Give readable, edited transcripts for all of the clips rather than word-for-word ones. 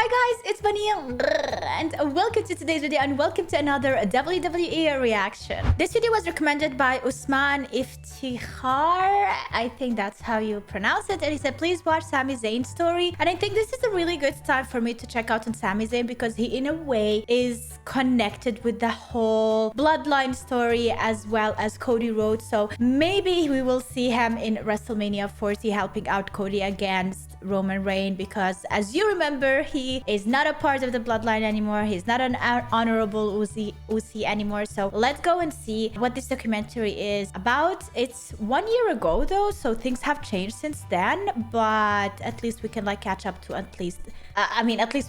Hi guys, it's Bunny and welcome to today's video and welcome to another WWE reaction. This video was recommended by Usman Iftikhar. I think that's how you pronounce it. And he said, please watch Sami Zayn's story. And I think this is a really good time for me to check out on Sami Zayn because he in a way is connected with the whole Bloodline story as well as Cody Rhodes. So maybe we will see him in WrestleMania 40 helping out Cody against Roman Reigns, because as you remember, he is not a part of the Bloodline anymore. He's not an honorable UCEY anymore. So let's go and see what this documentary is about. It's 1 year ago though, so things have changed since then, but at least we can like catch up to at least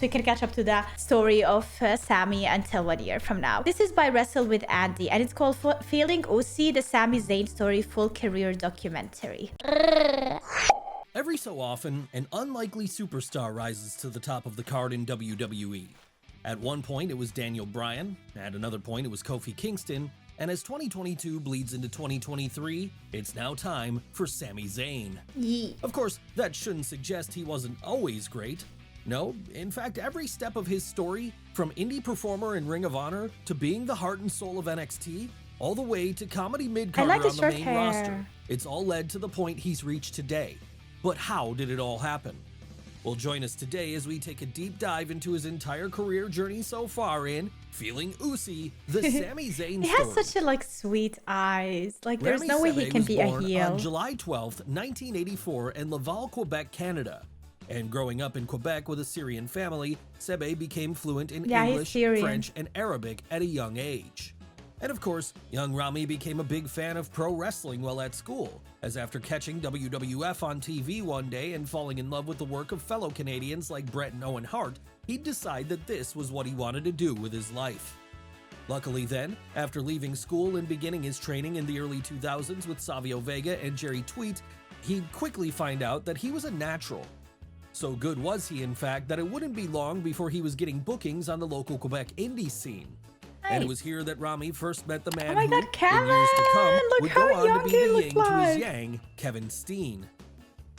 we can catch up to the story of Sami until 1 year from now. This is by Wrestle with Andy and it's called Feeling UCEY, the Sami Zayn story full career documentary. Every so often, an unlikely superstar rises to the top of the card in WWE. At one point, it was Daniel Bryan, at another point, it was Kofi Kingston, and as 2022 bleeds into 2023, it's now time for Sami Zayn. Of course, that shouldn't suggest he wasn't always great. No, in fact, every step of his story, from indie performer in Ring of Honor to being the heart and soul of NXT, all the way to comedy mid-carder on the main roster, it's all led to the point he's reached today. But how did it all happen? Well, join us today as we take a deep dive into his entire career journey so far in Feeling UCEY, the Sami Zayn story. He has such a like sweet eyes. Like there's no way he can be a heel. On July 12th, 1984 in Laval, Quebec, Canada. And growing up in Quebec with a Syrian family, Sebe became fluent in English, French, and Arabic at a young age. And of course, young Rami became a big fan of pro wrestling while at school, as after catching WWF on TV one day and falling in love with the work of fellow Canadians like Bret and Owen Hart, he'd decide that this was what he wanted to do with his life. Luckily then, after leaving school and beginning his training in the early 2000s with Savio Vega and Jerry Tweet, he'd quickly find out that he was a natural. So good was he, in fact, that it wouldn't be long before he was getting bookings on the local Quebec indie scene. And it was here that Rami first met the man who, Kevin, in years to come, would go on to be the yin like. to his yang, Kevin Steen.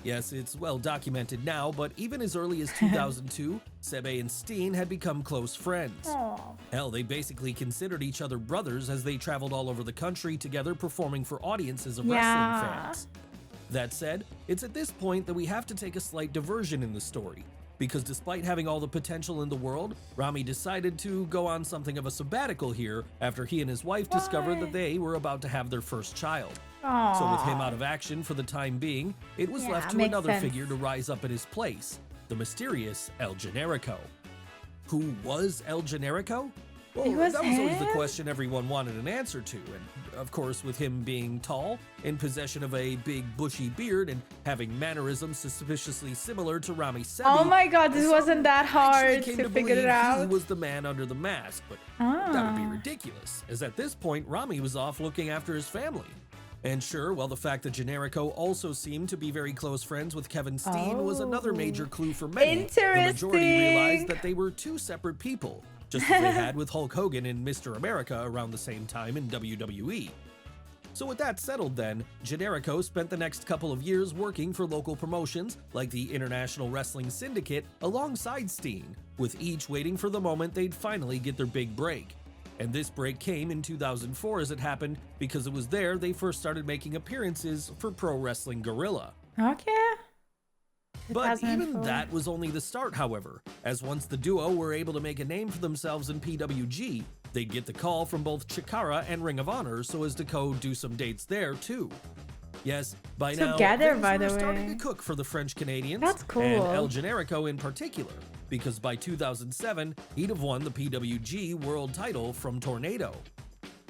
Yes, it's well documented now, but even as early as 2002, Sebe and Steen had become close friends. Aww. Hell, they basically considered each other brothers as they traveled all over the country together performing for audiences of wrestling fans. That said, it's at this point that we have to take a slight diversion in the story, because despite having all the potential in the world, Rami decided to go on something of a sabbatical here after he and his wife discovered that they were about to have their first child. Aww. So with him out of action for the time being, it was left to another figure to rise up in his place, the mysterious El Generico. Who was El Generico? Well, that was always the question everyone wanted an answer to, and of course with him being tall, in possession of a big bushy beard, and having mannerisms suspiciously similar to Rami Sebi. Oh my god, this wasn't that hard to figure it out. He was the man under the mask, but that would be ridiculous, as at this point Rami was off looking after his family. And sure, well, the fact that Generico also seemed to be very close friends with Kevin Steen was another major clue for many. The majority realized that they were two separate people, just as they had with Hulk Hogan and Mr. America around the same time in WWE. So with that settled then, Generico spent the next couple of years working for local promotions like the International Wrestling Syndicate alongside Steen, with each waiting for the moment they'd finally get their big break. And this break came in 2004 as it happened, because it was there they first started making appearances for Pro Wrestling Guerrilla. Okay. But even that was only the start, however, as once the duo were able to make a name for themselves in PWG, they'd get the call from both Chikara and Ring of Honor so as to do some dates there too. Yes, by now, things were starting to cook for the French Canadians, That's cool. And El Generico in particular, because by 2007, he'd have won the PWG World title from Tornado.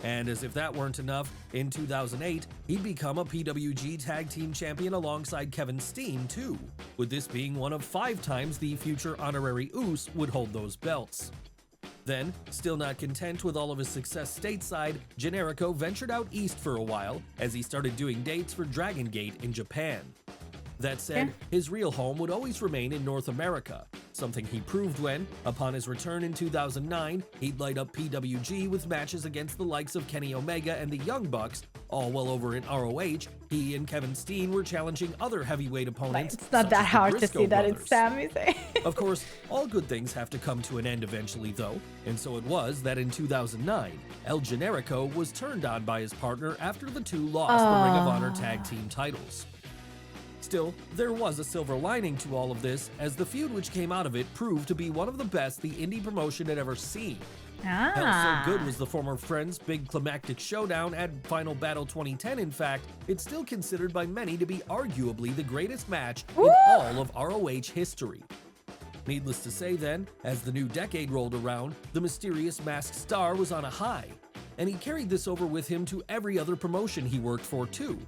And as if that weren't enough, in 2008, he'd become a PWG Tag Team Champion alongside Kevin Steen too, with this being one of 5 times the future honorary Uce would hold those belts. Then, still not content with all of his success stateside, Generico ventured out east for a while as he started doing dates for Dragon Gate in Japan. That said, his real home would always remain in North America, something he proved when, upon his return in 2009, he'd light up PWG with matches against the likes of Kenny Omega and the Young Bucks, all well over in ROH. He and Kevin Steen were challenging other heavyweight opponents. It's not that hard to see that it's Sami Zayn. Of course, all good things have to come to an end eventually though, and so it was that in 2009, El Generico was turned on by his partner after the two lost the Ring of Honor Tag Team titles. Still, there was a silver lining to all of this, as the feud which came out of it proved to be one of the best the indie promotion had ever seen. Hell, so good was the former Friends' big climactic showdown at Final Battle 2010, in fact, it's still considered by many to be arguably the greatest match in all of ROH history. Needless to say then, as the new decade rolled around, the mysterious masked star was on a high, and he carried this over with him to every other promotion he worked for too.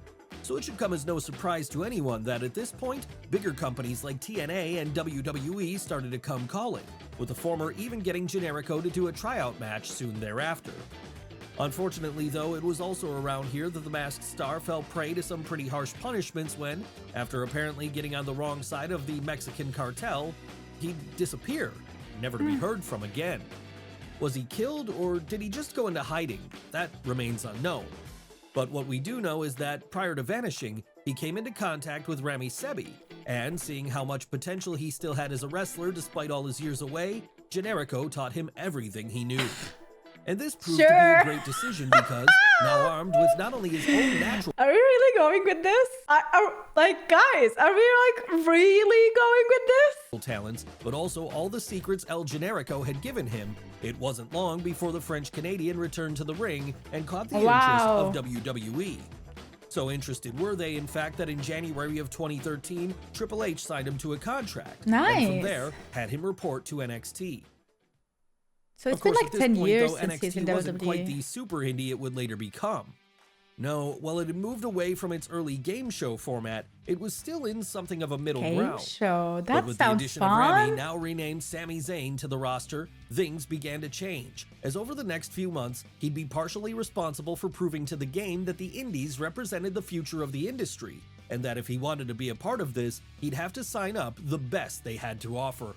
So it should come as no surprise to anyone that at this point, bigger companies like TNA and WWE started to come calling, with the former even getting Generico to do a tryout match soon thereafter. Unfortunately though, it was also around here that the masked star fell prey to some pretty harsh punishments when, after apparently getting on the wrong side of the Mexican cartel, he'd disappear, never to be heard from again. Was he killed, or did he just go into hiding? That remains unknown. But what we do know is that, prior to vanishing, he came into contact with Ramy Sebi, and seeing how much potential he still had as a wrestler despite all his years away, Generico taught him everything he knew. And this proved to be a great decision because, now armed with not only his own natural— Are we really going with this? Guys, are we really going with this? —talents, but also all the secrets El Generico had given him, it wasn't long before the French-Canadian returned to the ring and caught the interest of WWE. So interested were they, in fact, that in January of 2013, Triple H signed him to a contract. And from there, had him report to NXT. So it's been like 10 years since he's in WWE. Wasn't quite the super indie it would later become. No, while it had moved away from its early game show format, it was still in something of a middle ground. Show, that but with sounds the addition fun. of Ramy, now renamed Sami Zayn, to the roster, things began to change, as over the next few months, he'd be partially responsible for proving to the game that the indies represented the future of the industry, and that if he wanted to be a part of this, he'd have to sign up the best they had to offer.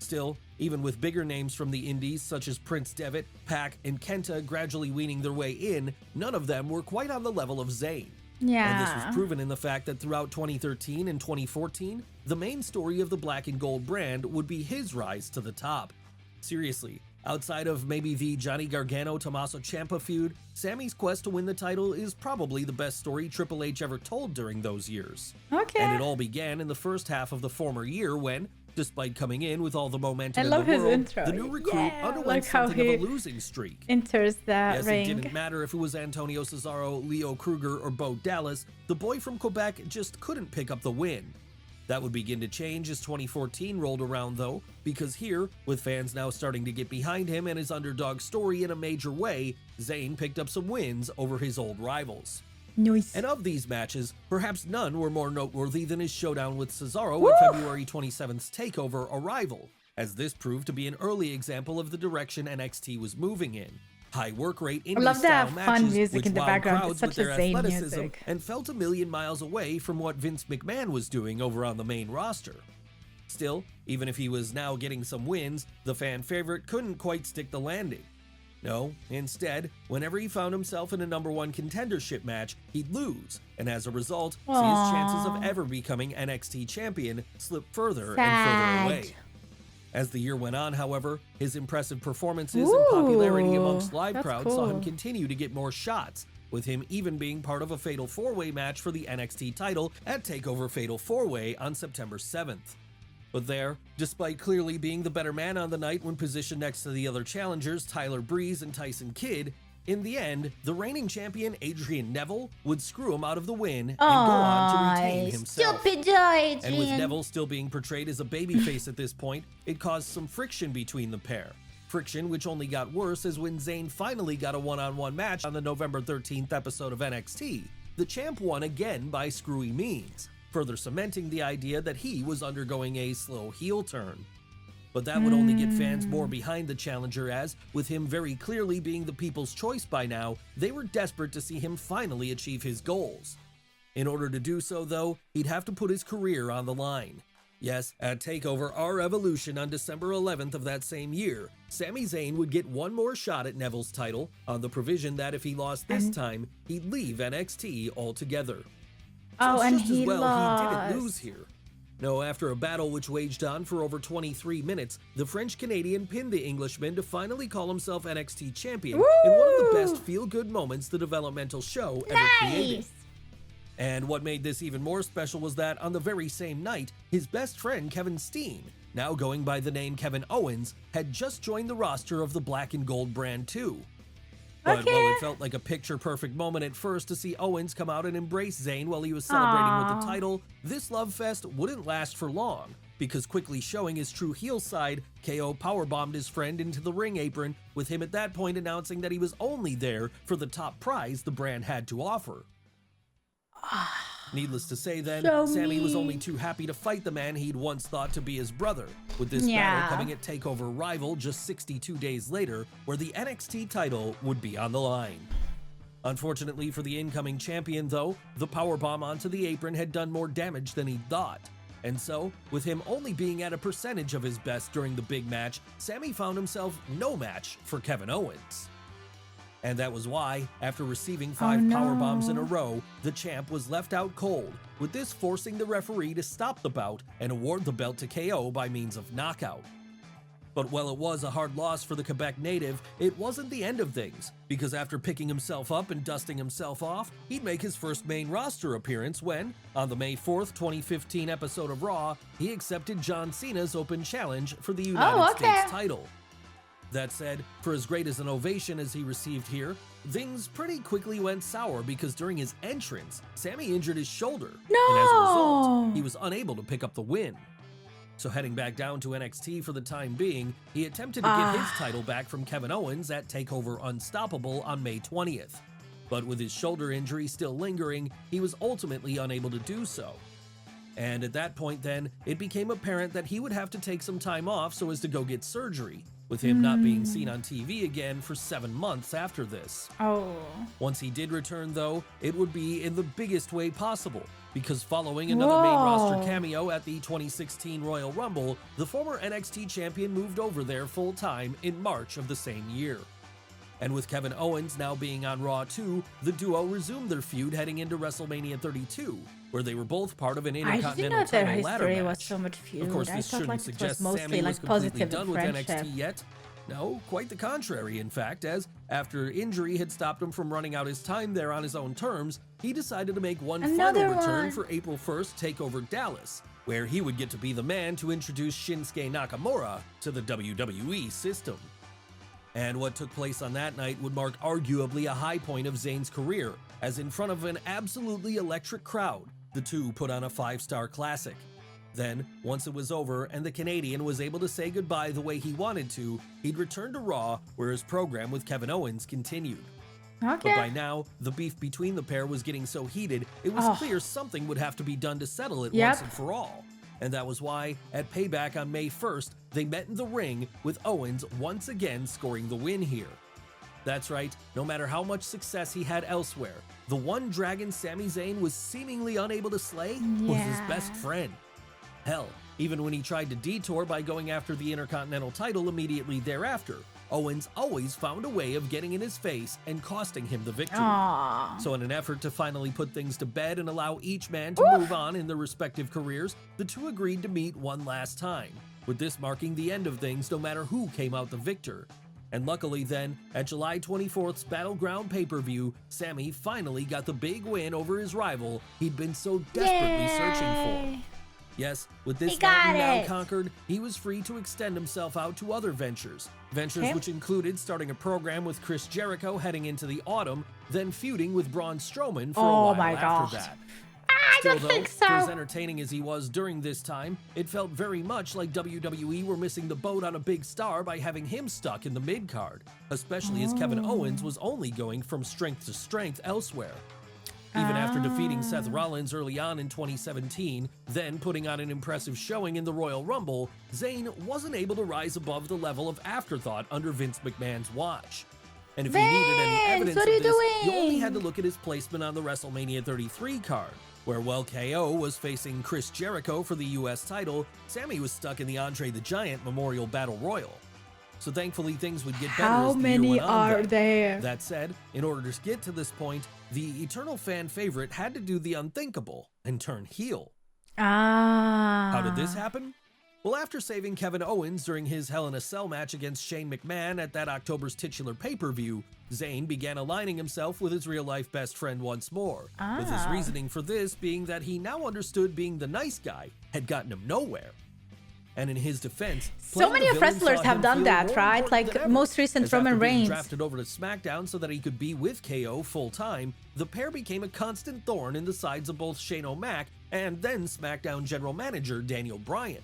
Still, even with bigger names from the indies such as Prince Devitt, Pac, and Kenta gradually weaning their way in, none of them were quite on the level of Zayn. And this was proven in the fact that throughout 2013 and 2014, the main story of the Black and Gold brand would be his rise to the top. Seriously, outside of maybe the Johnny Gargano-Tommaso Ciampa feud, Sami's quest to win the title is probably the best story Triple H ever told during those years. And it all began in the first half of the former year when, despite coming in with all the momentum in the world, the new recruit underwent something of a losing streak. Enters that ring. It didn't matter if it was Antonio Cesaro, Leo Kruger, or Bo Dallas, the boy from Quebec just couldn't pick up the win. That would begin to change as 2014 rolled around though, because here, with fans now starting to get behind him and his underdog story in a major way, Zayn picked up some wins over his old rivals. Nice. And of these matches, perhaps none were more noteworthy than his showdown with Cesaro at February 27th's TakeOver Arrival, as this proved to be an early example of the direction NXT was moving in. High work rate indie-style matches which wowed crowds with their athleticism and felt a million miles away from what Vince McMahon was doing over on the main roster. Still, even if he was now getting some wins, the fan favorite couldn't quite stick the landing. No, instead, whenever he found himself in a #1 contendership match, he'd lose, and as a result, see his chances of ever becoming NXT champion slip further and further away. As the year went on, however, his impressive performances and popularity amongst live crowds saw him continue to get more shots, with him even being part of a Fatal 4-Way match for the NXT title at TakeOver Fatal 4-Way on September 7th. But there, despite clearly being the better man on the night when positioned next to the other challengers Tyler Breeze and Tyson Kidd, in the end, the reigning champion Adrian Neville would screw him out of the win and go on to retain himself. And with Neville still being portrayed as a babyface at this point, it caused some friction between the pair. Friction which only got worse as when Zayn finally got a one-on-one match on the November 13th episode of NXT, the champ won again by screwy means, further cementing the idea that he was undergoing a slow heel turn. But that would only get fans more behind the challenger as, with him very clearly being the people's choice by now, they were desperate to see him finally achieve his goals. In order to do so though, he'd have to put his career on the line. Yes, at TakeOver Our Evolution on December 11th of that same year, Sami Zayn would get one more shot at Neville's title on the provision that if he lost this time, he'd leave NXT altogether. So it's and just he as well lost. He didn't lose here. No, after a battle which waged on for over 23 minutes, the French-Canadian pinned the Englishman to finally call himself NXT champion in one of the best feel-good moments the developmental show ever created. And what made this even more special was that on the very same night, his best friend Kevin Steen, now going by the name Kevin Owens, had just joined the roster of the Black and Gold brand too. But while it felt like a picture-perfect moment at first to see Owens come out and embrace Zayn while he was celebrating with the title, this love fest wouldn't last for long, because quickly showing his true heel side, KO powerbombed his friend into the ring apron, with him at that point announcing that he was only there for the top prize the brand had to offer. Needless to say then, Sami was only too happy to fight the man he'd once thought to be his brother, with this battle coming at TakeOver Rival just 62 days later, where the NXT title would be on the line. Unfortunately for the incoming champion though, the powerbomb onto the apron had done more damage than he'd thought. And so, with him only being at a percentage of his best during the big match, Sami found himself no match for Kevin Owens. And that was why, after receiving 5 powerbombs in a row, the champ was left out cold, with this forcing the referee to stop the bout and award the belt to KO by means of knockout. But while it was a hard loss for the Quebec native, it wasn't the end of things, because after picking himself up and dusting himself off, he'd make his first main roster appearance when, on the May 4th, 2015 episode of Raw, he accepted John Cena's open challenge for the United States title. That said, for as great as an ovation as he received here, things pretty quickly went sour because during his entrance, Sami injured his shoulder, and as a result, he was unable to pick up the win. So heading back down to NXT for the time being, he attempted to get his title back from Kevin Owens at TakeOver Unstoppable on May 20th. But with his shoulder injury still lingering, he was ultimately unable to do so. And at that point then, it became apparent that he would have to take some time off so as to go get surgery, with him not being seen on TV again for 7 months after this. Once he did return though, it would be in the biggest way possible, because following another main roster cameo at the 2016 Royal Rumble, the former NXT champion moved over there full-time in March of the same year. And with Kevin Owens now being on Raw too, the duo resumed their feud heading into WrestleMania 32, where they were both part of an Intercontinental title ladder match. Was so much feud. Of course, this shouldn't suggest Sami was completely done with NXT yet. No, quite the contrary, in fact, as after injury had stopped him from running out his time there on his own terms, he decided to make one final return for April 1st TakeOver Dallas, where he would get to be the man to introduce Shinsuke Nakamura to the WWE system. And what took place on that night would mark arguably a high point of Zayn's career, as in front of an absolutely electric crowd, the two put on a 5-star classic. Then, once it was over and the Canadian was able to say goodbye the way he wanted to, he'd return to Raw, where his program with Kevin Owens continued. But by now, the beef between the pair was getting so heated, it was clear something would have to be done to settle it once and for all. And that was why, at Payback on May 1st, they met in the ring, with Owens once again scoring the win here. That's right, no matter how much success he had elsewhere, the one dragon Sami Zayn was seemingly unable to slay was his best friend. Hell, even when he tried to detour by going after the Intercontinental title immediately thereafter, Owens always found a way of getting in his face and costing him the victory. So in an effort to finally put things to bed and allow each man to move on in their respective careers, the two agreed to meet one last time, with this marking the end of things no matter who came out the victor. And luckily then, at July 24th's Battleground pay-per-view, Sami finally got the big win over his rival he'd been so desperately searching for. Yes, with this mountain now conquered, he was free to extend himself out to other ventures. Which included starting a program with Chris Jericho heading into the autumn, then feuding with Braun Strowman for a while after that. I don't think so. For as entertaining as he was during this time, it felt very much like WWE were missing the boat on a big star by having him stuck in the mid-card, especially as Kevin Owens was only going from strength to strength elsewhere. Even after defeating Seth Rollins early on in 2017, then putting on an impressive showing in the Royal Rumble, Zayn wasn't able to rise above the level of afterthought under Vince McMahon's watch. And if you needed any evidence of this, you only had to look at his placement on the WrestleMania 33 card, where while KO was facing Chris Jericho for the US title, Sami was stuck in the Andre the Giant Memorial Battle Royal. So thankfully things would get better How as the many year went on are there? That said, in order to get to this point, the eternal fan favorite had to do the unthinkable and turn heel. How did this happen? Well, after saving Kevin Owens during his Hell in a Cell match against Shane McMahon at that October's titular pay-per-view, Zayn began aligning himself with his real-life best friend once more, with his reasoning for this being that he now understood being the nice guy had gotten him nowhere. And in his defense, so many of wrestlers have done that, right? Like most recent Roman Reigns. Drafted over to SmackDown so that he could be with KO full-time, the pair became a constant thorn in the sides of both Shane O'Mac and then SmackDown general manager Daniel Bryan.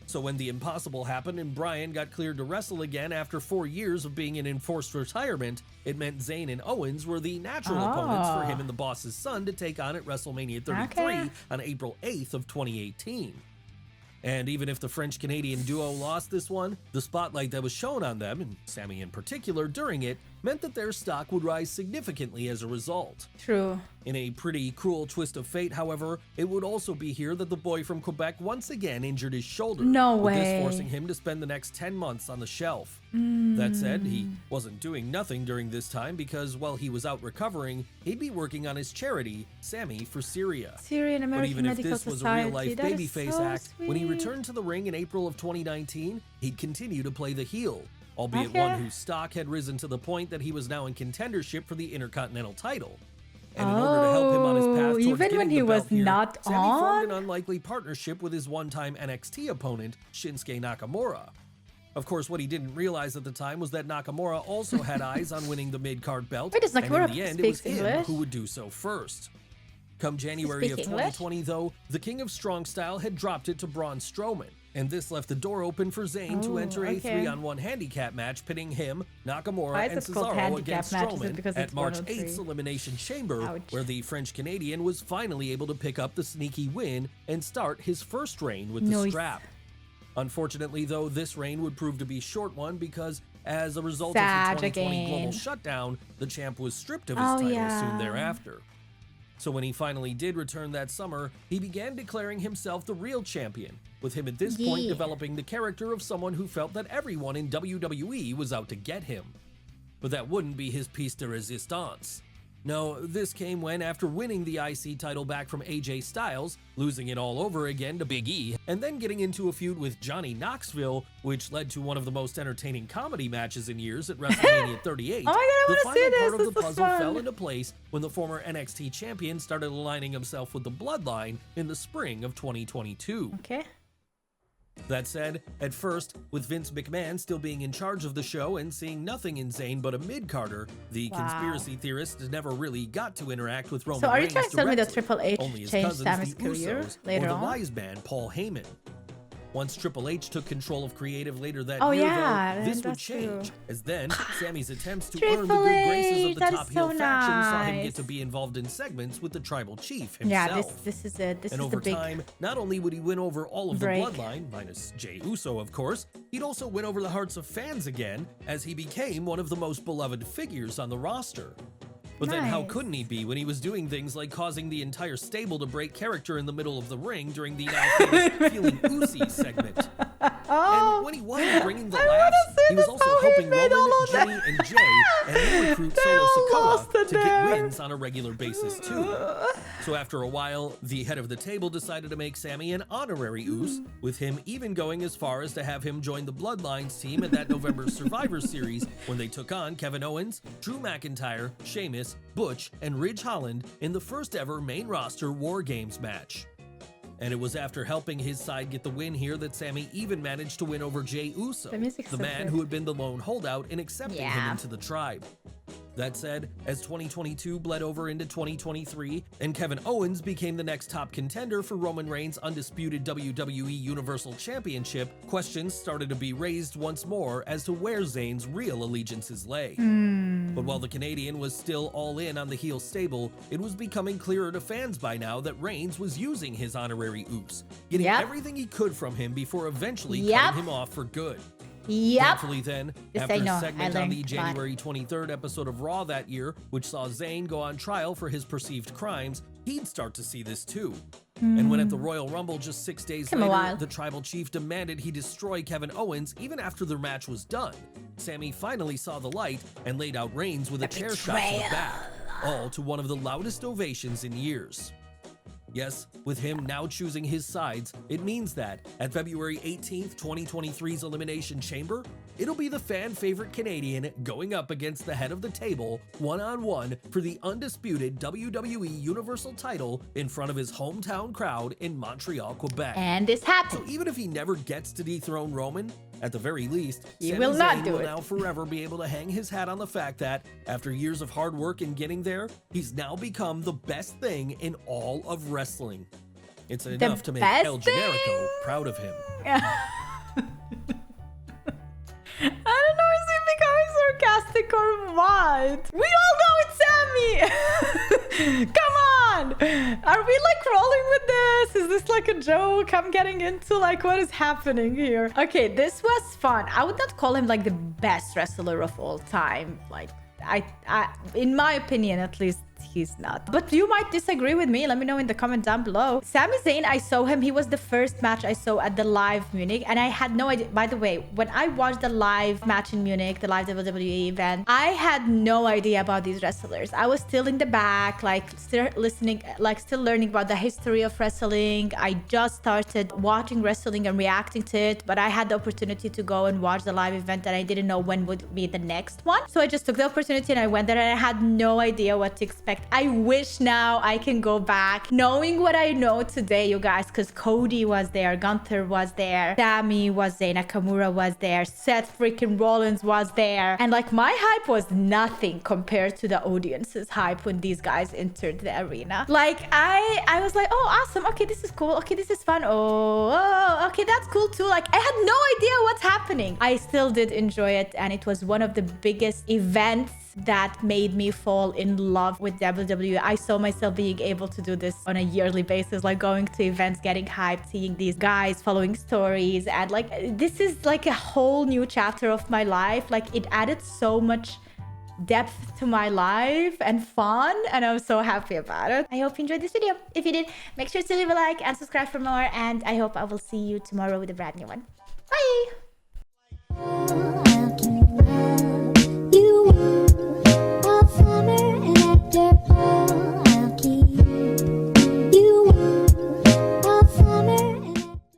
So when the impossible happened and Bryan got cleared to wrestle again after 4 years of being in enforced retirement, it meant Zayn and Owens were the natural opponents for him and the boss's son to take on at WrestleMania 33 on April 8th of 2018. And even if the French-Canadian duo lost this one, the spotlight that was shown on them, and Sami in particular during it, meant that their stock would rise significantly as a result. True. In a pretty cruel twist of fate, however, it would also be here that the boy from Quebec once again injured his shoulder. No way. With this forcing him to spend the next 10 months on the shelf. That said, he wasn't doing nothing during this time because while he was out recovering, he'd be working on his charity, Sami for Syria. Syrian American But even if Medical this was a Society, real-life that is babyface so act, sweet. when he returned to the ring in April of 2019, he'd continue to play the heel, albeit one whose stock had risen to the point that he was now in contendership for the Intercontinental title. And in order to help him on his path towards even getting when he the was belt here, not Sami formed an on? unlikely partnership with his one-time NXT opponent, Shinsuke Nakamura. Of course, what he didn't realize at the time was that Nakamura also had eyes on winning the mid-card belt, Wait, does and in Nakamura the end, it was speak him English? who would do so first. Come January of speak 2020, though, the King of Strong Style had dropped it to Braun Strowman, and this left the door open for Zayn to enter a 3-on-1 handicap match pitting him, Nakamura, and Cesaro against Strowman at March 8th's Elimination Chamber, where the French-Canadian was finally able to pick up the sneaky win and start his first reign with the strap. Unfortunately, though, this reign would prove to be a short one because, as a result of the 2020 global shutdown, the champ was stripped of his title soon thereafter. So when he finally did return that summer, he began declaring himself the real champion, with him at this point developing the character of someone who felt that everyone in WWE was out to get him. But that wouldn't be his piece de resistance. No, this came when, after winning the IC title back from AJ Styles, losing it all over again to Big E, and then getting into a feud with Johnny Knoxville, which led to one of the most entertaining comedy matches in years at WrestleMania 38, the final part of the puzzle fell into place when the former NXT champion started aligning himself with the Bloodline in the spring of 2022. That said, at first, with Vince McMahon still being in charge of the show and seeing nothing in Zayn but a mid-carder, the conspiracy theorists never really got to interact with Roman Reigns. So are you trying to tell me that Triple H only changed Sami's career later on? Or the wise man, Paul Heyman. Once Triple H took control of creative later that year, though, this would change, as then Sami's attempts to earn the good graces of the top heel faction saw him get to be involved in segments with the tribal chief himself. Yeah, this is it. And over time, not only would he win over all of the Bloodline, minus Jey Uso of course, he'd also win over the hearts of fans again, as he became one of the most beloved figures on the roster. But then how couldn't he be when he was doing things like causing the entire stable to break character in the middle of the ring during the now famous Feeling UCEY segment? And when he wasn't bringing the laughs, he was also helping Roman, Jenny, and Jay, and new recruit Solo Sikoa to get wins on a regular basis too. So after a while, the head of the table decided to make Sami an honorary Uce, with him even going as far as to have him join the Bloodlines team at that November Survivor Series when they took on Kevin Owens, Drew McIntyre, Sheamus, Butch, and Ridge Holland in the first ever main roster War Games match. And it was after helping his side get the win here that Sami even managed to win over Jey Uso, the man who had been the lone holdout in accepting him into the tribe. That said, as 2022 bled over into 2023, and Kevin Owens became the next top contender for Roman Reigns' undisputed WWE Universal Championship, questions started to be raised once more as to where Zayn's real allegiances lay. But while the Canadian was still all in on the heel stable, it was becoming clearer to fans by now that Reigns was using his honorary Uce, getting everything he could from him before eventually cutting him off for good. Yep. Thankfully then, after a segment on the January 23rd episode of Raw that year, which saw Zayn go on trial for his perceived crimes, he'd start to see this too. And when at the Royal Rumble just 6 days later, the Tribal Chief demanded he destroy Kevin Owens even after their match was done, Sami finally saw the light and laid out Reigns with a chair shot to the back, all to one of the loudest ovations in years. Yes, with him now choosing his sides, it means that at February 18th, 2023's Elimination Chamber, it'll be the fan-favorite Canadian going up against the head of the table one-on-one for the undisputed WWE Universal title in front of his hometown crowd in Montreal, Quebec. And this happened. So even if he never gets to dethrone Roman, at the very least, he will not do it. Now forever be able to hang his hat on the fact that, after years of hard work in getting there, he's now become the best thing in all of wrestling. It's enough to make El Generico proud of him. I don't know, is he becoming sarcastic or what? We all know it's Sami! Come on! Are we like rolling with this? Is this like a joke I'm getting into? Like, what is happening here? Okay, this was fun. I would not call him like the best wrestler of all time. Like, I in my opinion, at least, he's not. But you might disagree with me. Let me know in the comment down below. Sami Zayn, I saw him. He was the first match I saw at the live Munich. And I had no idea. By the way, when I watched the live match in Munich, the live WWE event, I had no idea about these wrestlers. I was still in the back, like still listening, like still learning about the history of wrestling. I just started watching wrestling and reacting to it. But I had the opportunity to go and watch the live event and I didn't know when would be the next one. So I just took the opportunity and I went there and I had no idea what to expect. I wish now I can go back knowing what I know today, you guys, because Cody was there, Gunther was there, Sami was there, Nakamura was there, Seth freaking Rollins was there. And like my hype was nothing compared to the audience's hype when these guys entered the arena. Like I was like, oh, awesome. Okay, this is cool. Okay, this is fun. Oh, okay, that's cool too. Like I had no idea what's happening. I still did enjoy it. And it was one of the biggest events that made me fall in love with WWE. I saw myself being able to do this on a yearly basis, like going to events, getting hyped, seeing these guys, following stories. And like, this is like a whole new chapter of my life. Like it added so much depth to my life and fun, and I'm so happy about it. I hope you enjoyed this video. If you did, make sure to leave a like and subscribe for more, and I hope I will see you tomorrow with a brand new one. Bye!